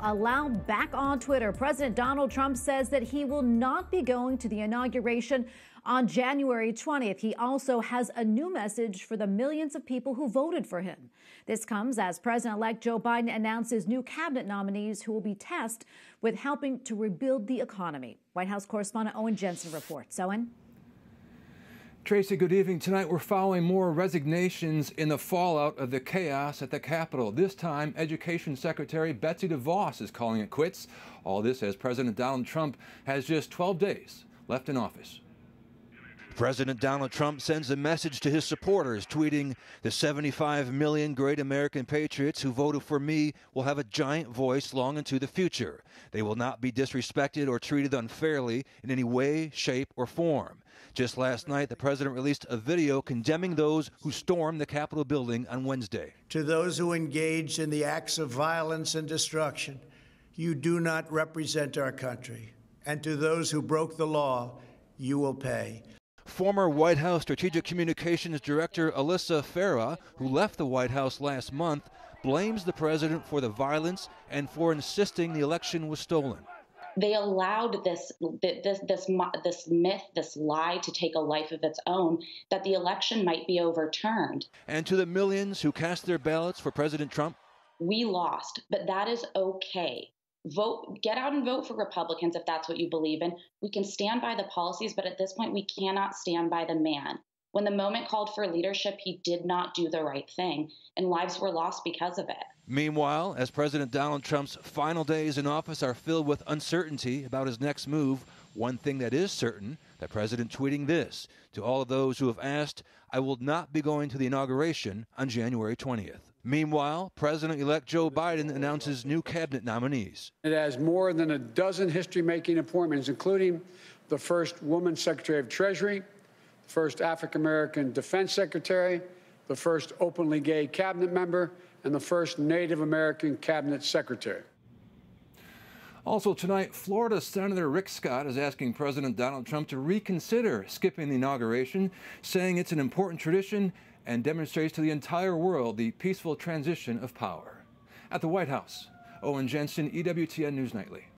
Allowed back on Twitter, President Donald Trump says that he will not be going to the inauguration on January 20th. He also has a new message for the millions of people who voted for him. This comes as President-elect Joe Biden announces new cabinet nominees who will be tasked with helping to rebuild the economy. White House correspondent Owen Jensen reports. Owen? Tracy, good evening. Tonight we're following more resignations in the fallout of the chaos at the Capitol. This time, Education Secretary Betsy DeVos is calling it quits. All this as President Donald Trump has just 12 days left in office. President Donald Trump sends a message to his supporters, tweeting, "The 75 million great American patriots who voted for me will have a giant voice long into the future. They will not be disrespected or treated unfairly in any way, shape, or form." Just last night, the president released a video condemning those who stormed the Capitol building on Wednesday. To those who engaged in the acts of violence and destruction, you do not represent our country. And to those who broke the law, you will pay. Former White House Strategic Communications Director Alyssa Farah, who left the White House last month, blames the president for the violence and for insisting the election was stolen. They allowed this myth, this lie to take a life of its own, that the election might be overturned. And to the millions who cast their ballots for President Trump, we lost, but that is okay. Vote, get out and vote for Republicans if that's what you believe in. We can stand by the policies, but at this point, we cannot stand by the man. When the moment called for leadership, he did not do the right thing, and lives were lost because of it. Meanwhile, as President Donald Trump's final days in office are filled with uncertainty about his next move, one thing that is certain, the president tweeting this to all of those who have asked, "I will not be going to the inauguration on January 20th. Meanwhile, President-elect Joe Biden announces new cabinet nominees. It has more than a dozen history-making appointments, including the first woman Secretary of Treasury, the first African-American Defense Secretary, the first openly gay cabinet member, and the first Native American cabinet secretary. Also tonight, Florida Senator Rick Scott is asking President Donald Trump to reconsider skipping the inauguration, saying it's an important tradition and demonstrates to the entire world the peaceful transition of power. At the White House, Owen Jensen, EWTN News Nightly.